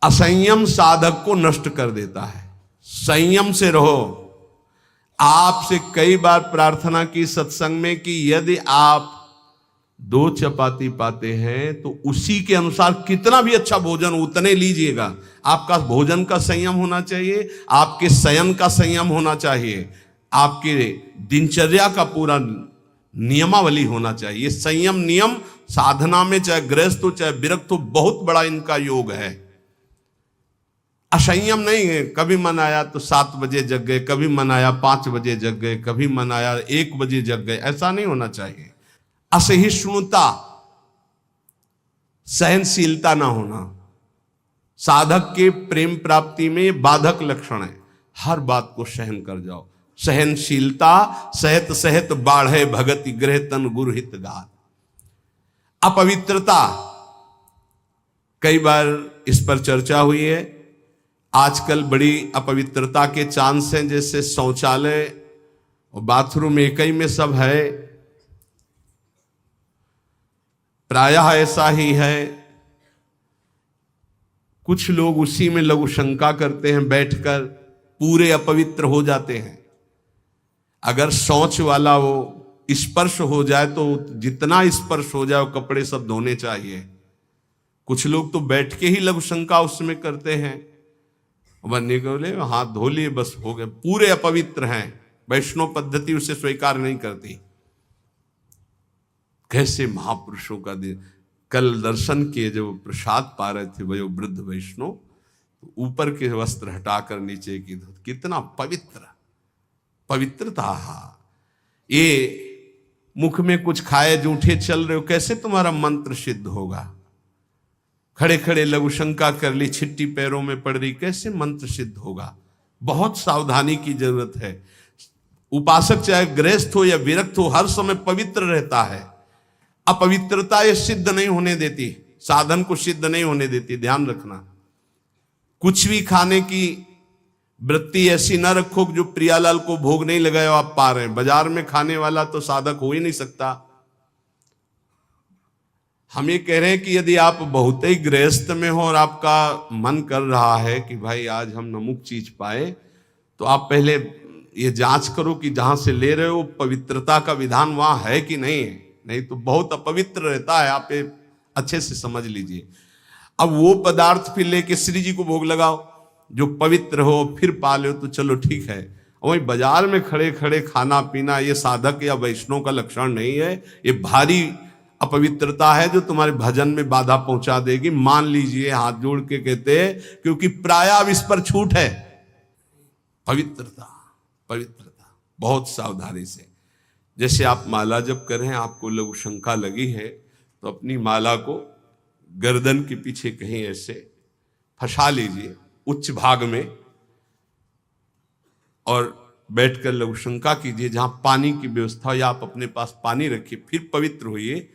असंयम साधक को नष्ट कर देता है। संयम से रहो। आपसे कई बार प्रार्थना की सत्संग में कि यदि आप 2 चपाती पाते हैं तो उसी के अनुसार कितना भी अच्छा भोजन उतने लीजिएगा। आपका भोजन का संयम होना चाहिए, आपके शयन का संयम होना चाहिए, आपके दिनचर्या का पूरा नियमावली होना चाहिए। संयम नियम साधना में चाहे गृहस्थ हो चाहे विरक्त हो, बहुत बड़ा इनका योग है। असंयम नहीं है। कभी मन आया तो 7 बजे जग गए, कभी मन आया 5 बजे जग गए, कभी मन आया 1 बजे जग गए, ऐसा नहीं होना चाहिए। असहिष्णुता, सहनशीलता ना होना साधक के प्रेम प्राप्ति में बाधक लक्षण है। हर बात को सहन कर जाओ। सहनशीलता सहत सहत बाढ़े भगति गृह तन गुरु हित गात। अपवित्रता, कई बार इस पर चर्चा हुई है। आजकल बड़ी अपवित्रता के चांस हैं, जैसे शौचालय और बाथरूम एक ही में सब है, प्रायः ऐसा ही है। कुछ लोग उसी में लघु शंका करते हैं, बैठकर पूरे अपवित्र हो जाते हैं। अगर शौच वाला वो स्पर्श हो जाए तो जितना स्पर्श हो जाए वो कपड़े सब धोने चाहिए। कुछ लोग तो बैठ के ही लघु शंका उसमें करते हैं, बनने को बोले हाथ धो लिए बस हो गए, पूरे अपवित्र हैं। वैष्णव पद्धति उसे स्वीकार नहीं करती। कैसे महापुरुषों का दिन। कल दर्शन किए, जब प्रसाद पा रहे थे वो वृद्ध वैष्णव, तो ऊपर के वस्त्र हटाकर नीचे की धोती, कितना पवित्र पवित्रता। ये मुख में कुछ खाए जूठे चल रहे हो, कैसे तुम्हारा मंत्र सिद्ध होगा। खड़े खड़े लघु शंका कर ली, छिट्टी पैरों में पड़ रही, कैसे मंत्र सिद्ध होगा। बहुत सावधानी की जरूरत है। उपासक चाहे गृहस्थ हो या विरक्त हो, हर समय पवित्र रहता है। अपवित्रता ये सिद्ध नहीं होने देती, साधन को सिद्ध नहीं होने देती, ध्यान रखना। कुछ भी खाने की वृत्ति ऐसी ना रखो जो प्रियालाल को भोग नहीं लगाया आप पा रहे हैं। बाजार में खाने वाला तो साधक हो ही नहीं सकता। हम ये कह रहे हैं कि यदि आप बहुत ही गृहस्थ में हो और आपका मन कर रहा है कि भाई आज हम नमुक चीज पाए, तो आप पहले ये जांच करो कि जहां से ले रहे हो पवित्रता का विधान वहां है कि नहीं है। नहीं तो बहुत अपवित्र रहता है, आप ये अच्छे से समझ लीजिए। अब वो पदार्थ फिर लेके श्री जी को भोग लगाओ जो पवित्र हो, फिर पा लो तो चलो ठीक है। वही बाजार में खड़े खड़े खाना पीना ये साधक या वैष्णव का लक्षण नहीं है। ये भारी अपवित्रता है जो तुम्हारे भजन में बाधा पहुंचा देगी। मान लीजिए, हाथ जोड़ के कहते हैं, क्योंकि प्राय अब इस पर छूट है। पवित्रता पवित्रता बहुत सावधानी से। जैसे आप माला जप कर रहे हैं, आपको लघु शंका लगी है, तो अपनी माला को गर्दन के पीछे कहीं ऐसे फंसा लीजिए उच्च भाग में, और बैठकर लघु शंका कीजिए। जहां पानी की व्यवस्था हो या आप अपने पास पानी रखिए, फिर पवित्र होइए।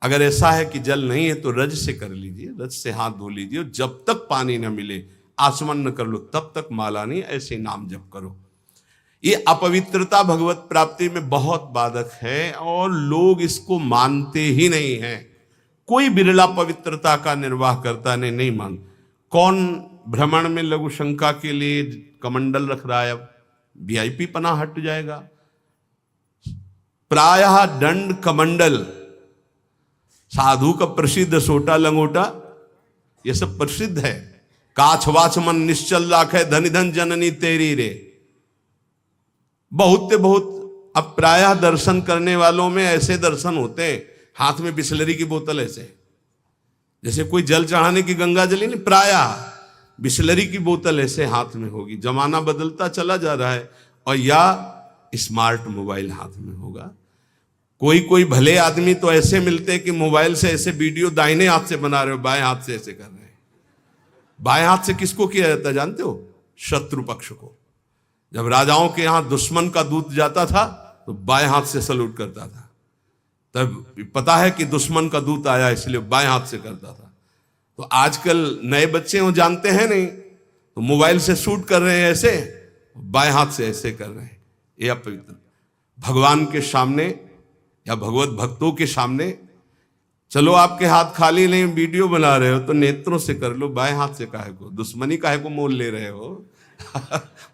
अगर ऐसा है कि जल नहीं है तो रज से कर लीजिए, रज से हाथ धो लीजिए। और जब तक पानी न मिले, आचमन न कर लो, तब तक माला नहीं, ऐसे नाम जप करो। ये अपवित्रता भगवत प्राप्ति में बहुत बाधक है और लोग इसको मानते ही नहीं हैं। कोई बिरला पवित्रता का निर्वाह करता नहीं मान। कौन भ्रमण में लघु शंका के लिए कमंडल रख रहा है? अब वीआईपी पना हट जाएगा। प्रायः दंड कमंडल, साधु का प्रसिद्ध सोटा लंगोटा, ये सब प्रसिद्ध है। काछ वाच मन निश्चल राखे, धन धन जननी तेरी रे। बहुत अब प्रायः दर्शन करने वालों में ऐसे दर्शन होते हैं, हाथ में बिस्लरी की बोतल ऐसे, जैसे कोई जल चढ़ाने की गंगा जली नहीं, प्रायः बिस्लरी की बोतल ऐसे हाथ में होगी। जमाना बदलता चला जा रहा है। और या स्मार्ट मोबाइल हाथ में होगा। कोई भले आदमी तो ऐसे मिलते हैं कि मोबाइल से ऐसे वीडियो दाहिने हाथ से बना रहे हो, बाएं हाथ से ऐसे कर रहे हैं। बाएं हाथ से किसको किया जाता है जानते हो? शत्रु पक्ष को। जब राजाओं के यहां दुश्मन का दूत जाता था तो बाएं हाथ से सलूट करता था। तब पता है कि दुश्मन का दूत आया, इसलिए बाएं हाथ से करता था। तो आजकल नए बच्चे वो जानते हैं नहीं, तो मोबाइल से शूट कर रहे हैं ऐसे, बाएं हाथ से ऐसे कर रहे हैं। ये अपवित्र। भगवान के सामने या भगवत भक्तों के सामने चलो आपके हाथ खाली नहीं, वीडियो बना रहे हो तो नेत्रों से कर लो, बाएं हाथ से काहे को, दुश्मनी काहे को मोल ले रहे हो।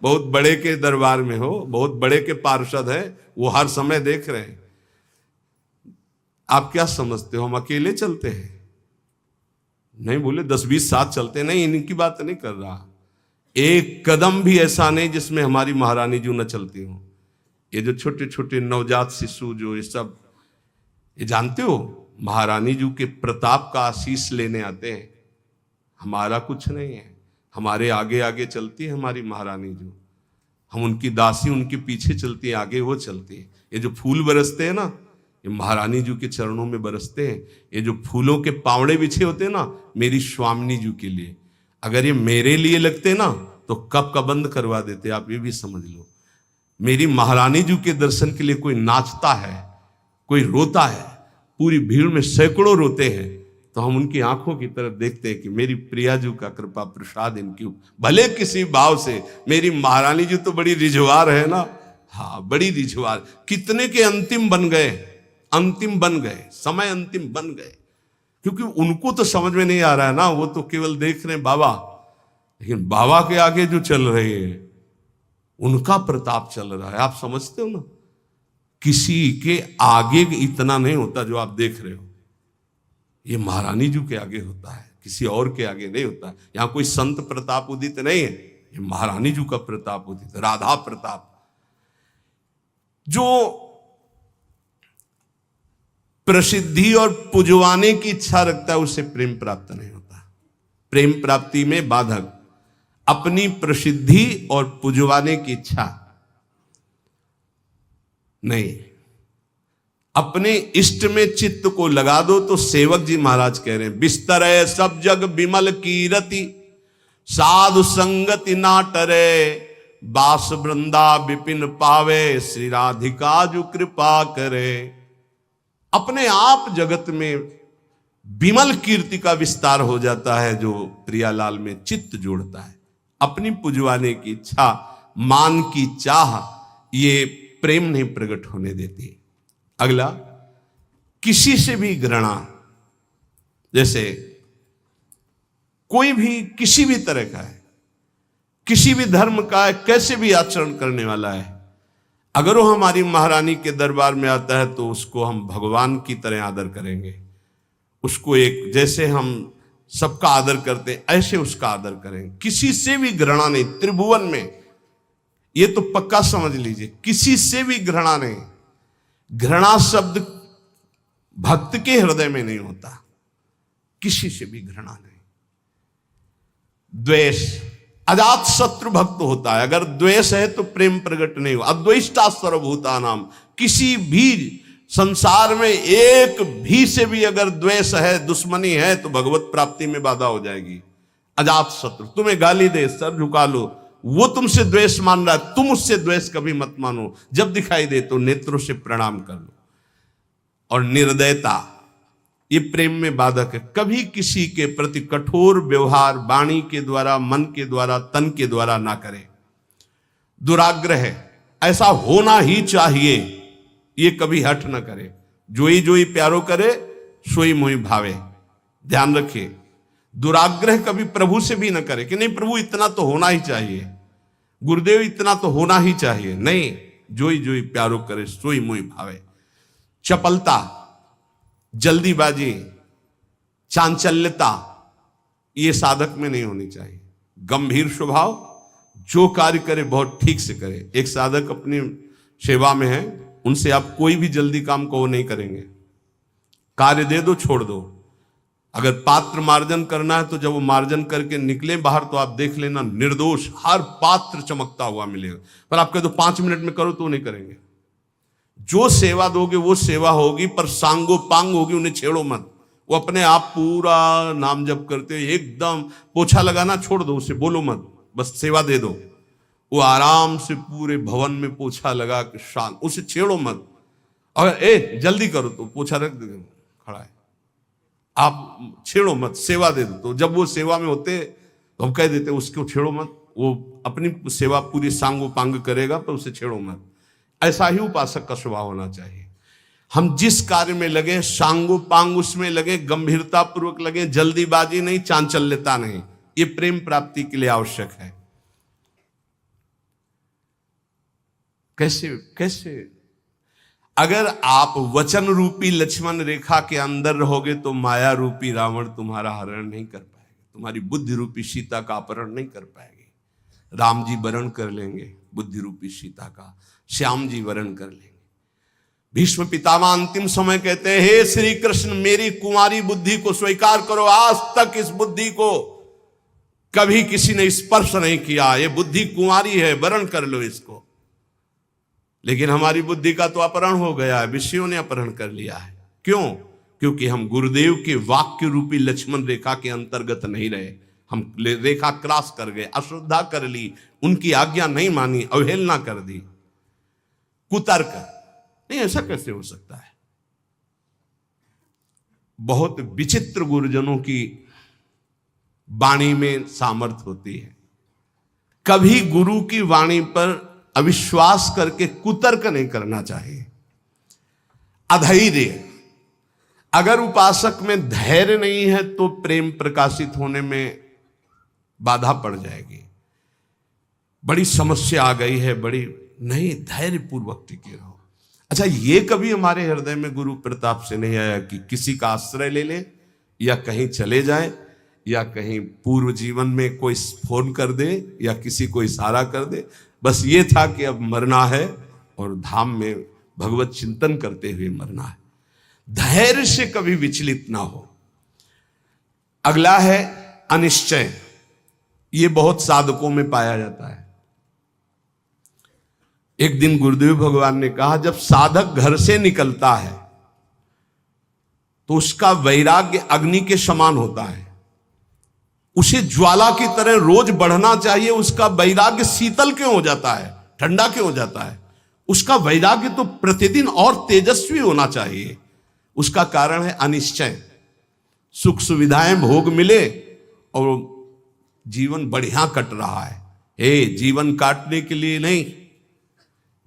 बहुत बड़े के दरबार में हो, बहुत बड़े के पार्षद है, वो हर समय देख रहे हैं। आप क्या समझते हो हम अकेले चलते हैं? नहीं बोले 10-20 साथ चलते, नहीं, इनकी बात नहीं कर रहा। एक कदम भी ऐसा नहीं जिसमें हमारी महारानी जी न चलती हो। ये जो छोटे छोटे नवजात शिशु जो ये सब, ये जानते हो महारानी जी के प्रताप का आशीष लेने आते हैं। हमारा कुछ नहीं है, हमारे आगे आगे चलती है हमारी महारानी जी। हम उनकी दासी, उनके पीछे चलती है, आगे वो चलती है। ये जो फूल बरसते हैं ना, ये महारानी जी के चरणों में बरसते हैं। ये जो फूलों के पावड़े बिछे होते हैं ना, मेरी स्वामिनी जी के लिए। अगर ये मेरे लिए लगते ना तो कब का बंद करवा देते, आप ये भी समझ लो। मेरी महारानी जी के दर्शन के लिए कोई नाचता है, कोई रोता है, पूरी भीड़ में सैकड़ों रोते हैं, तो हम उनकी आंखों की तरफ देखते हैं कि मेरी प्रिया जी का कृपा प्रसाद इनकी, भले किसी भाव से। मेरी महारानी जी तो बड़ी रिझवार है ना, हाँ बड़ी रिझवार। कितने के अंतिम बन गए, अंतिम बन गए, समय अंतिम बन गए, क्योंकि उनको तो समझ में नहीं आ रहा है ना, वो तो केवल देख रहे हैं बाबा। लेकिन बाबा के आगे जो चल रहे हैं उनका प्रताप चल रहा है। आप समझते हो ना, किसी के आगे इतना नहीं होता जो आप देख रहे हो, ये महारानी जी के आगे होता है, किसी और के आगे नहीं होता। यहां कोई संत प्रताप उदित नहीं है, ये महारानी जी का प्रताप उदित, राधा प्रताप। जो प्रसिद्धि और पुजवाने की इच्छा रखता है उसे प्रेम प्राप्त नहीं होता। प्रेम प्राप्ति में बाधक अपनी प्रसिद्धि और पुजवाने की इच्छा नहीं। अपने इष्ट में चित्त को लगा दो तो सेवक जी महाराज कह रहे हैं, बिस्तर है सब जग बिमल कीरति, साधु संगति ना टरे, बास वृंदा विपिन पावे, श्री राधिका जो कृपा करे। अपने आप जगत में विमल कीर्ति का विस्तार हो जाता है जो प्रियालाल में चित्त जोड़ता है। अपनी पुजवाने की इच्छा, मान की चाह, ये प्रेम नहीं प्रकट होने देती। अगला, किसी से भी घृणा। जैसे कोई भी किसी भी तरह का है, किसी भी धर्म का है, कैसे भी आचरण करने वाला है, अगर वो हमारी महारानी के दरबार में आता है तो उसको हम भगवान की तरह आदर करेंगे। उसको एक, जैसे हम सबका आदर करते हैं ऐसे उसका आदर करेंगे। किसी से भी घृणा नहीं त्रिभुवन में, ये तो पक्का समझ लीजिए, किसी से भी घृणा नहीं। घृणा शब्द भक्त के हृदय में नहीं होता, किसी से भी घृणा नहीं। द्वेष, अजात शत्रु भक्त होता है, अगर द्वेष है तो प्रेम प्रकट नहीं हो। अद्वेष्टा सर्वभूतानाम, किसी भी संसार में एक भी से भी अगर द्वेष है, दुश्मनी है, तो भगवत प्राप्ति में बाधा हो जाएगी। अजात शत्रु, तुम्हें गाली दे, सर झुका लो, वो तुमसे द्वेष मान रहा है, तुम उससे द्वेष कभी मत मानो। जब दिखाई दे तो नेत्रों से प्रणाम कर लो। और निर्दयता, ये प्रेम में बाधक है। कभी किसी के प्रति कठोर व्यवहार वाणी के द्वारा, मन के द्वारा, तन के द्वारा ना करे। दुराग्रह है, ऐसा होना ही चाहिए, ये कभी हट ना करे। जोई प्यारो करे, सोई मोई भावे। ध्यान रखिए, दुराग्रह कभी प्रभु से भी न करे कि नहीं प्रभु इतना तो होना ही चाहिए, गुरुदेव इतना तो होना ही चाहिए। नहीं, जोई प्यारो करे, सोई मोई भावे। चपलता, जल्दीबाजी, चांचल्यता, ये साधक में नहीं होनी चाहिए। गंभीर स्वभाव, जो कार्य करे बहुत ठीक से करे। एक साधक अपनी सेवा में है, उनसे आप कोई भी जल्दी काम को वो नहीं करेंगे। कार्य दे दो, छोड़ दो। अगर पात्र मार्जन करना है तो जब वो मार्जन करके निकले बाहर तो आप देख लेना निर्दोष हर पात्र चमकता हुआ मिलेगा। पर आप कह दो 5 मिनट में करो तो नहीं करेंगे। जो सेवा दोगे वो सेवा होगी, पर सांगो पांग होगी, उन्हें छेड़ो मत। वो अपने आप पूरा नाम जप करते हो, एकदम पोछा लगाना छोड़ दो, उसे बोलो मत, बस सेवा दे दो। वो आराम से पूरे भवन में पोछा लगा के शांत, उसे छेड़ो मत। अगर जल्दी करो तो पोछा रख दे, खड़ा है, आप छेड़ो मत, सेवा दे दो। तो जब वो सेवा में होते तो हम कह देते उसको छेड़ो मत, वो अपनी सेवा पूरी सांगो पांग करेगा, पर उसे छेड़ो मत। ऐसा ही उपासक का स्वभाव होना चाहिए। हम जिस कार्य में लगे सांगो पांग उसमें लगे, गंभीरता पूर्वक लगे, जल्दीबाजी नहीं, चांचल्यता नहीं। ये प्रेम प्राप्ति के लिए आवश्यक है। कैसे कैसे? अगर आप वचन रूपी लक्ष्मण रेखा के अंदर रहोगे तो माया रूपी रावण तुम्हारा हरण नहीं कर पाएगा, तुम्हारी बुद्धि रूपी सीता का अपहरण नहीं कर पाएंगे। राम जी वरण कर लेंगे बुद्धि रूपी सीता का, श्याम जी वरण कर लेंगे। भीष्म पितामह अंतिम समय कहते हैं, हे श्री कृष्ण मेरी कुंवारी बुद्धि को स्वीकार करो, आज तक इस बुद्धि को कभी किसी ने स्पर्श नहीं किया, ये बुद्धि कुंवारी है, वरण कर लो इसको। लेकिन हमारी बुद्धि का तो अपहरण हो गया है, विषयों ने अपहरण कर लिया है। क्यों? क्योंकि हम गुरुदेव के वाक्य रूपी लक्ष्मण रेखा के अंतर्गत नहीं रहे, हम रेखा क्रॉस कर गए, अश्रद्धा कर ली, उनकी आज्ञा नहीं मानी, अवहेलना कर दी, कुतर्क। नहीं, ऐसा कैसे हो सकता है? बहुत विचित्र गुरुजनों की वाणी में सामर्थ्य होती है। कभी गुरु की वाणी पर अविश्वास करके कुतर्क नहीं करना चाहिए। अधैर्य, अगर उपासक में धैर्य नहीं है तो प्रेम प्रकाशित होने में बाधा पड़ जाएगी। बड़ी समस्या आ गई है, बड़ी नहीं, धैर्य पूर्वक टिके रहो। अच्छा, ये कभी हमारे हृदय में गुरु प्रताप से नहीं आया कि किसी का आश्रय ले ले, या कहीं चले जाए, या कहीं पूर्व जीवन में कोई फोन कर दे, या किसी को इशारा कर दे, बस ये था कि अब मरना है और धाम में भगवत चिंतन करते हुए मरना है। धैर्य से कभी विचलित ना हो। अगला है अनिश्चय। ये बहुत साधकों में पाया जाता है। एक दिन गुरुदेव भगवान ने कहा, जब साधक घर से निकलता है तो उसका वैराग्य अग्नि के समान होता है, उसे ज्वाला की तरह रोज बढ़ना चाहिए। उसका वैराग्य शीतल क्यों हो जाता है, ठंडा क्यों हो जाता है? उसका वैराग्य तो प्रतिदिन और तेजस्वी होना चाहिए। उसका कारण है अनिश्चय। सुख सुविधाएं भोग मिले और जीवन बढ़िया कट रहा है। हे, जीवन काटने के लिए नहीं,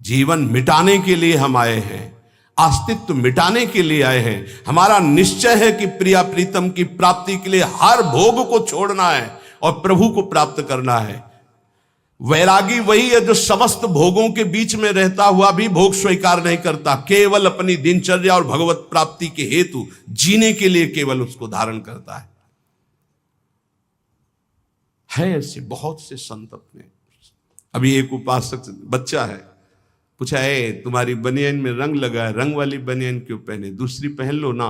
जीवन मिटाने के लिए हम आए हैं, अस्तित्व मिटाने के लिए आए हैं। हमारा निश्चय है कि प्रिया प्रीतम की प्राप्ति के लिए हर भोग को छोड़ना है और प्रभु को प्राप्त करना है। वैरागी वही है जो समस्त भोगों के बीच में रहता हुआ भी भोग स्वीकार नहीं करता, केवल अपनी दिनचर्या और भगवत प्राप्ति के हेतु जीने के लिए केवल उसको धारण करता है। ऐसे बहुत से संत अपने। अभी एक उपासक बच्चा है, पूछा, है तुम्हारी बनियान में रंग लगा है, रंग वाली बनियान क्यों पहने, दूसरी पहन लो ना।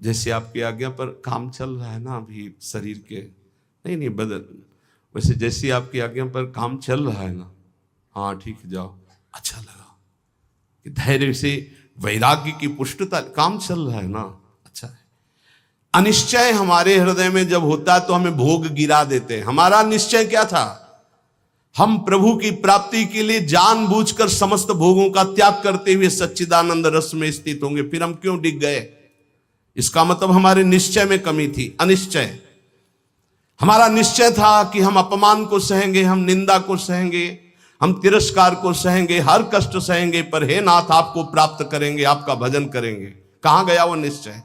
जैसे आपकी आज्ञा पर काम चल रहा है ना अभी शरीर के, नहीं बदल, वैसे जैसी आपकी आज्ञा पर काम चल रहा है ना, हाँ ठीक है जाओ। अच्छा लगा कि धैर्य से वैराग्य की पुष्टता, काम चल रहा है ना, अच्छा है। अनिश्चय हमारे हृदय में जब होता है तो हमें भोग गिरा देते हैं। हमारा निश्चय क्या था? हम प्रभु की प्राप्ति के लिए जानबूझकर समस्त भोगों का त्याग करते हुए सच्चिदानंद रस में स्थित होंगे, फिर हम क्यों डिग गए? इसका मतलब हमारे निश्चय में कमी थी। अनिश्चय, हमारा निश्चय था कि हम अपमान को सहेंगे, हम निंदा को सहेंगे, हम तिरस्कार को सहेंगे, हर कष्ट सहेंगे, पर हे नाथ आपको प्राप्त करेंगे, आपका भजन करेंगे। कहां गया वो निश्चय?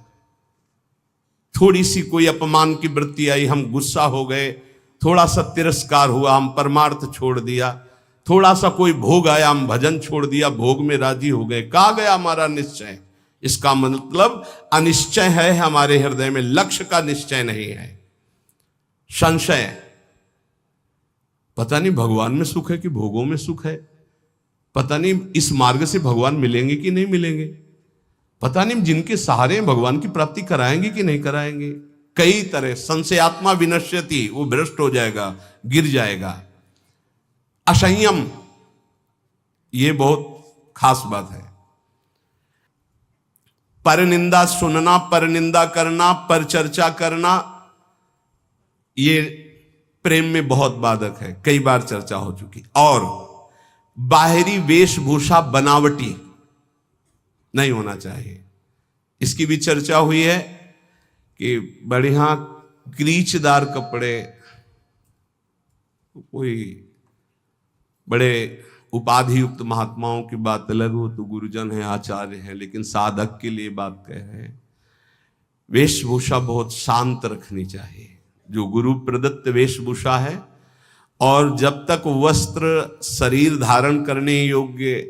थोड़ी सी कोई अपमान की वृत्ति आई, हम गुस्सा हो गए, थोड़ा सा तिरस्कार हुआ, हम परमार्थ छोड़ दिया, थोड़ा सा कोई भोग आया, हम भजन छोड़ दिया, भोग में राजी हो गए। कहां गया हमारा निश्चय? इसका मतलब अनिश्चय है हमारे हृदय में, लक्ष्य का निश्चय नहीं है। संशय, पता नहीं भगवान में सुख है कि भोगों में सुख है, पता नहीं इस मार्ग से भगवान मिलेंगे कि नहीं मिलेंगे, पता नहीं जिनके सहारे भगवान की प्राप्ति कराएंगे कि नहीं कराएंगे। कई तरह संशयात्मा विनश्यति, वो भ्रष्ट हो जाएगा, गिर जाएगा। असंयम, ये बहुत खास बात है। पर निंदा सुनना, पर निंदा करना, पर चर्चा करना, ये प्रेम में बहुत बाधक है, कई बार चर्चा हो चुकी। और बाहरी वेशभूषा बनावटी नहीं होना चाहिए, इसकी भी चर्चा हुई है कि बढ़िया क्रीचदार कपड़े, कोई बड़े उपाधि युक्त महात्माओं की बात अलग हो, तो गुरुजन है, आचार्य है, लेकिन साधक के लिए बात कह रहे हैं वेशभूषा बहुत शांत रखनी चाहिए। जो गुरु प्रदत्त वेशभूषा है, और जब तक वस्त्र शरीर धारण करने योग्य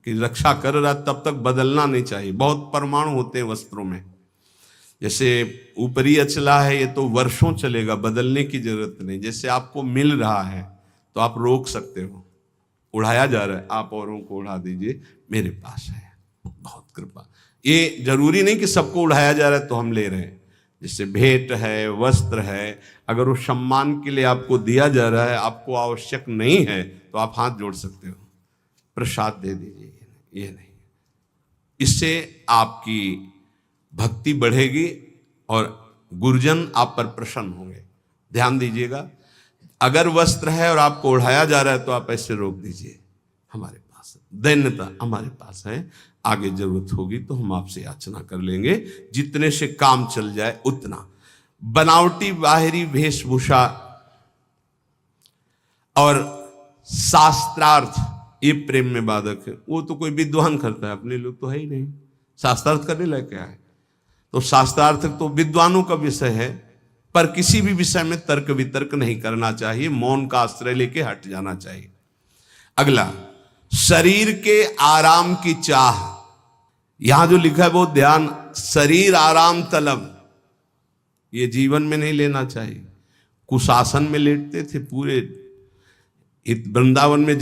की रक्षा कर रहा तब तक बदलना नहीं चाहिए। बहुत परमाणु होते हैं वस्त्रों में, जैसे ऊपरी अचला है, ये तो वर्षों चलेगा, बदलने की जरूरत नहीं। जैसे आपको मिल रहा है तो आप रोक सकते हो, उड़ाया जा रहा है आप औरों को उड़ा दीजिए, मेरे पास है, बहुत कृपा। ये जरूरी नहीं कि सबको उड़ाया जा रहा है तो हम ले रहे हैं। जैसे भेंट है, वस्त्र है, अगर वो सम्मान के लिए आपको दिया जा रहा है, आपको आवश्यक नहीं है, तो आप हाथ जोड़ सकते हो, प्रसाद दे दीजिए, ये नहीं। इससे आपकी भक्ति बढ़ेगी और गुरुजन आप पर प्रसन्न होंगे। ध्यान दीजिएगा, अगर वस्त्र है और आपको उड़ाया जा रहा है तो आप ऐसे रोक दीजिए, हमारे पास दैन्यता हमारे पास है, आगे जरूरत होगी तो हम आपसे याचना कर लेंगे, जितने से काम चल जाए उतना। बनावटी बाहरी वेशभूषा और शास्त्रार्थ ये प्रेम में बाधक है। वो तो कोई विद्वान करता है, अपने लोग तो है ही नहीं, शास्त्रार्थ करने लायक क्या है। तो शास्त्रार्थ तो विद्वानों का विषय है, पर किसी भी विषय में तर्क वितर्क नहीं करना चाहिए, मौन का आश्रय लेके हट जाना चाहिए। अगला, शरीर के आराम की चाह। यहां जो लिखा है वो ध्यान, शरीर आराम तलब, ये जीवन में नहीं लेना चाहिए। कुशासन में लेटते थे पूरे वृंदावन में,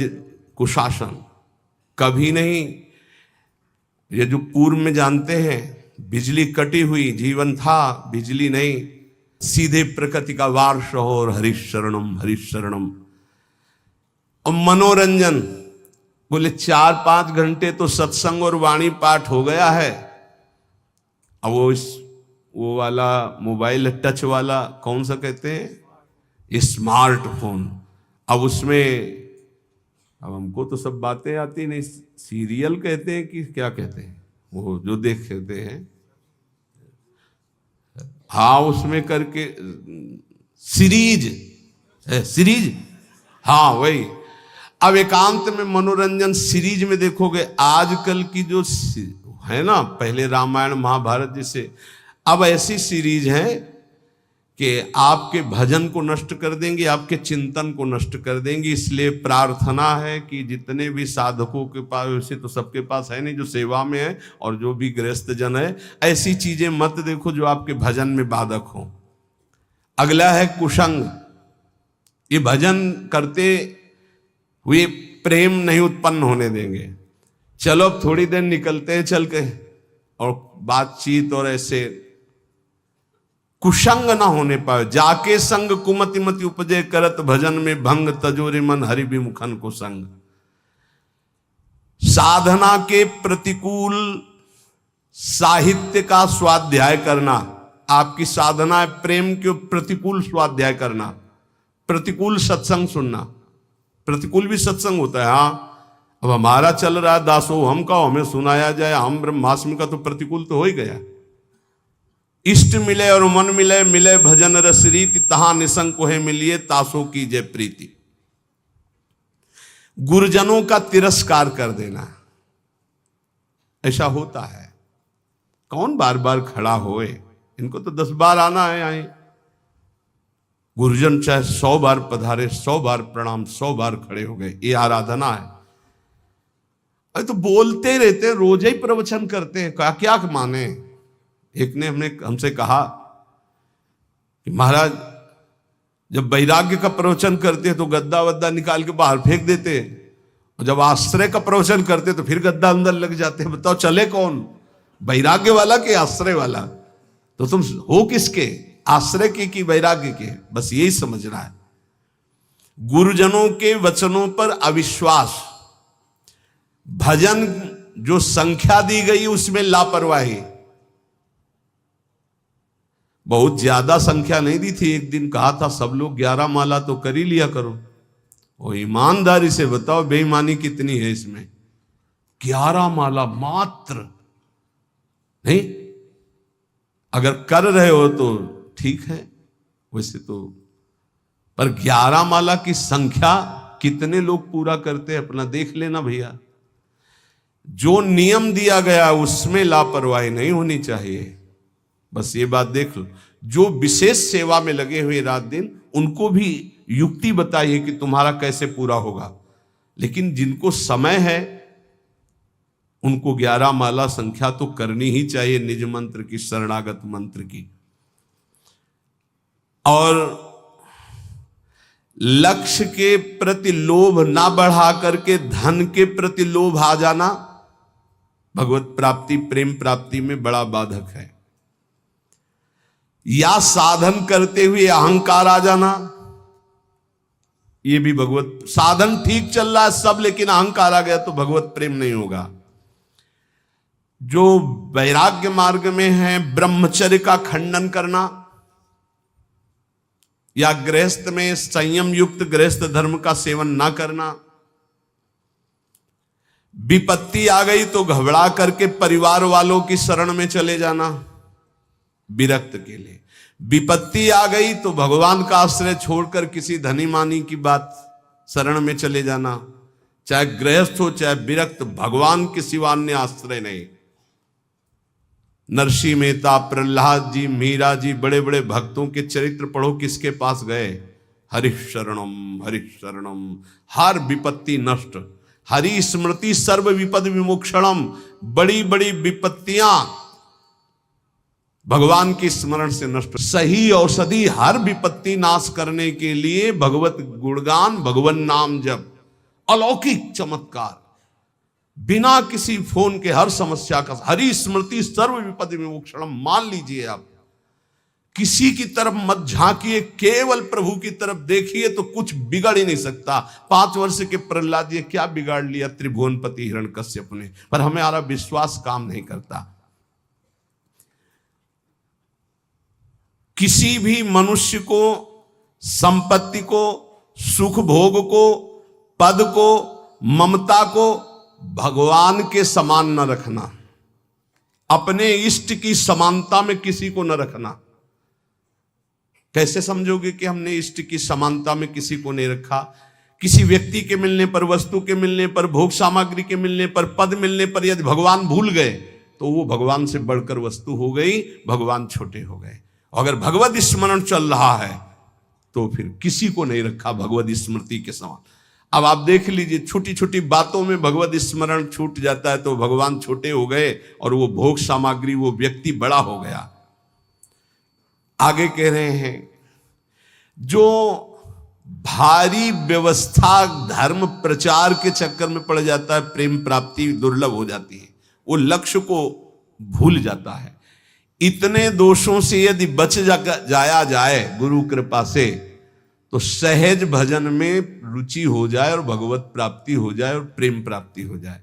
कुशासन कभी नहीं। ये जो पूर्व में जानते हैं, बिजली कटी हुई जीवन था, बिजली नहीं, सीधे प्रकृति का वार्ष हो और हरिशरणम हरिशरणम। और मनोरंजन बोले 4-5 घंटे तो सत्संग और वाणी पाठ हो गया है। अब वो वाला मोबाइल टच वाला कौन सा कहते हैं, स्मार्टफोन, अब उसमें अब हमको तो सब बातें आती नहीं, सीरियल कहते हैं कि क्या कहते हैं, वो जो देखते हैं, हाँ उसमें करके सीरीज है, सीरीज, हाँ वही। अब एकांत में मनोरंजन सीरीज में देखोगे, आजकल की जो है ना, पहले रामायण महाभारत जैसे, अब ऐसी सीरीज है कि आपके भजन को नष्ट कर देंगे, आपके चिंतन को नष्ट कर देंगे। इसलिए प्रार्थना है कि जितने भी साधकों के पास, वैसे तो सबके पास है नहीं जो सेवा में है, और जो भी गृहस्थ जन है, ऐसी चीजें मत देखो जो आपके भजन में बाधक हो। अगला है कुसंग। ये भजन करते हुए प्रेम नहीं उत्पन्न होने देंगे। चलो अब थोड़ी देर निकलते हैं चल के, और बातचीत और ऐसे कुसंग ना होने पाए। जाके संग कुमति मति उपजे, करत भजन में भंग, तजोरे मन हरि विमुखन को संग। साधना के प्रतिकूल साहित्य का स्वाध्याय करना। आपकी साधना है प्रेम के प्रतिकूल स्वाध्याय करना, प्रतिकूल सत्संग सुनना। प्रतिकूल भी सत्संग होता है, हाँ। अब हमारा चल रहा है दासो हम का, हमें सुनाया जाए, हम ब्रह्मास्मि का, तो प्रतिकूल तो हो ही गया। इष्ट मिले और मन मिले, मिले भजन रस रीति, तहां निसंग कोहे मिलिए, तासो की जय प्रीति। गुरुजनों का तिरस्कार कर देना, ऐसा होता है। कौन बार बार खड़ा होए, इनको तो 10 बार आना है आए। गुरुजन चाहे 100 बार पधारे, 100 बार प्रणाम, 100 बार खड़े हो गए, ये आराधना है। अरे तो बोलते रहते हैं, रोज ही प्रवचन करते हैं, क्या क्या माने। एक ने हमसे कहा कि महाराज जब वैराग्य का प्रवचन करते हैं तो गद्दा वद्दा निकाल के बाहर फेंक देते, और जब आश्रय का प्रवचन करते तो फिर गद्दा अंदर लग जाते हैं। बताओ चले कौन, वैराग्य वाला कि आश्रय वाला? तो तुम हो किसके, आश्रय के कि वैराग्य के? बस यही समझना है। गुरुजनों के वचनों पर अविश्वास, भजन जो संख्या दी गई उसमें लापरवाही। बहुत ज्यादा संख्या नहीं दी थी, एक दिन कहा था सब लोग 11 माला तो कर ही लिया करो। और ईमानदारी से बताओ बेईमानी कितनी है इसमें। 11 माला मात्र नहीं, अगर कर रहे हो तो ठीक है, वैसे तो, पर 11 माला की संख्या कितने लोग पूरा करते हैं अपना देख लेना भैया। जो नियम दिया गया उसमें लापरवाही नहीं होनी चाहिए, बस ये बात देख लो। जो विशेष सेवा में लगे हुए रात दिन, उनको भी युक्ति बताइए कि तुम्हारा कैसे पूरा होगा। लेकिन जिनको समय है उनको 11 माला संख्या तो करनी ही चाहिए, निज मंत्र की, शरणागत मंत्र की। और लक्ष्य के प्रति लोभ ना बढ़ा करके धन के प्रति लोभ आ जाना भगवत प्राप्ति, प्रेम प्राप्ति में बड़ा बाधक है। या साधन करते हुए अहंकार आ जाना, ये भी भगवत, साधन ठीक चल रहा है सब, लेकिन अहंकार आ गया तो भगवत प्रेम नहीं होगा। जो वैराग्य मार्ग में है, ब्रह्मचर्य का खंडन करना, या गृहस्थ में संयम युक्त गृहस्थ धर्म का सेवन ना करना। विपत्ति आ गई तो घबरा करके परिवार वालों की शरण में चले जाना विरक्त के लिए। विपत्ति आ गई तो भगवान का आश्रय छोड़कर किसी धनी मानी की बात शरण में चले जाना। चाहे गृहस्थ हो चाहे विरक्त, भगवान के सिवा अन्य आश्रय नहीं। नरसिंह मेहता, प्रहलाद जी, मीरा जी, बड़े बड़े भक्तों के चरित्र पढ़ो, किसके पास गए? हरिः शरणम हरिः शरणम, हर विपत्ति नष्ट। हरि स्मृति सर्व विपद विमोक्षणम, बड़ी बड़ी विपत्तियां भगवान की स्मरण से नष्ट। सही औषधि हर विपत्ति नाश करने के लिए भगवत गुणगान, भगवन नाम जप, अलौकिक चमत्कार, बिना किसी फोन के हर समस्या का। हरि स्मृति सर्व विपद विमोक्षणम, मान लीजिए आप, किसी की तरफ मत झांकिए, केवल प्रभु की तरफ देखिए तो कुछ बिगड़ ही नहीं सकता। 5 वर्ष के प्रहलाद जी क्या बिगाड़ लिया त्रिभुवनपति हिरण्यकश्यप ने, पर हमारा विश्वास काम नहीं करता। किसी भी मनुष्य को, संपत्ति को, सुख भोग को, पद को, ममता को भगवान के समान न रखना। अपने इष्ट की समानता में किसी को न रखना। कैसे समझोगे कि हमने इष्ट की समानता में किसी को नहीं रखा? किसी व्यक्ति के मिलने पर, वस्तु के मिलने पर, भोग सामग्री के मिलने पर, पद मिलने पर यदि भगवान भूल गए तो वो भगवान से बढ़कर वस्तु हो गई, भगवान छोटे हो गए। अगर भगवत स्मरण चल रहा है तो फिर किसी को नहीं रखा भगवत स्मृति के समान। अब आप देख लीजिए, छोटी छोटी बातों में भगवत स्मरण छूट जाता है तो भगवान छोटे हो गए और वो भोग सामग्री, वो व्यक्ति बड़ा हो गया। आगे कह रहे हैं, जो भारी व्यवस्था धर्म प्रचार के चक्कर में पड़ जाता है, प्रेम प्राप्ति दुर्लभ हो जाती है, वो लक्ष्य को भूल जाता है। इतने दोषों से यदि बच जाया जाए गुरु कृपा से, तो सहज भजन में रुचि हो जाए और भगवत प्राप्ति हो जाए और प्रेम प्राप्ति हो जाए।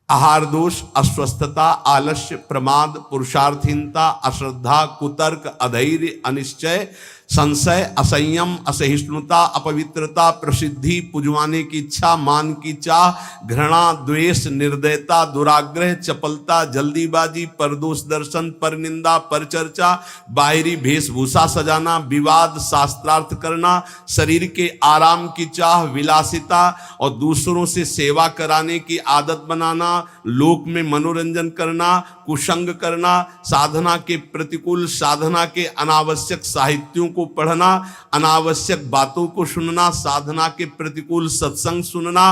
आहार दोष, अस्वस्थता, आलस्य, प्रमाद, पुरुषार्थहीनता, अश्रद्धा, कुतर्क, अधैर्य, अनिश्चय, संशय, असंयम, असहिष्णुता, अपवित्रता, प्रसिद्धि, पुजवाने की इच्छा, मान की चाह, घृणा, द्वेष, निर्दयता, दुराग्रह, चपलता, जल्दीबाजी, परदोष दर्शन, परनिंदा, परचर्चा, बाहरी वेशभूषा सजाना, विवाद, शास्त्रार्थ करना, शरीर के आराम की चाह, विलासिता और दूसरों से सेवा कराने की आदत बनाना, लोक में मनोरंजन करना, कुसंग करना, साधना के प्रतिकूल, साधना के अनावश्यक साहित्यों को पढ़ना, अनावश्यक बातों को सुनना, साधना के प्रतिकूल सत्संग सुनना,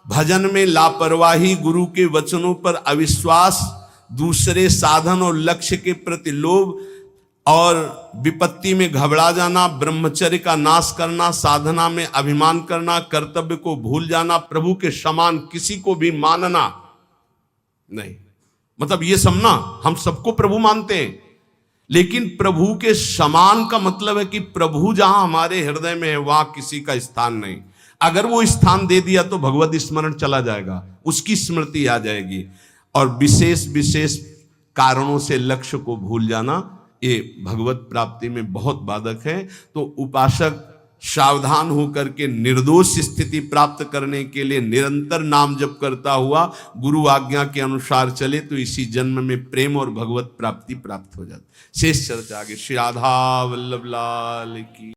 भजन में लापरवाही, गुरु के वचनों पर अविश्वास, दूसरे साधन और लक्ष्य के प्रति लोभ और विपत्ति में घबरा जाना, ब्रह्मचर्य का नाश करना, साधना में अभिमान करना, कर्तव्य को भूल जाना, प्रभु के समान किसी को भी मानना नहीं। मतलब ये समझना, हम सबको प्रभु मानते हैं, लेकिन प्रभु के समान का मतलब है कि प्रभु जहां हमारे हृदय में है वहां किसी का स्थान नहीं। अगर वो स्थान दे दिया तो भगवत स्मरण चला जाएगा, उसकी स्मृति आ जाएगी। और विशेष विशेष कारणों से लक्ष्य को भूल जाना, ये भगवत प्राप्ति में बहुत बाधक है। तो उपासक सावधान होकर के निर्दोष स्थिति प्राप्त करने के लिए निरंतर नाम जप करता हुआ गुरु आज्ञा के अनुसार चले तो इसी जन्म में प्रेम और भगवत प्राप्ति प्राप्त हो जाती। शेष चर्चा आगे। श्री राधा वल्लभ लाल की।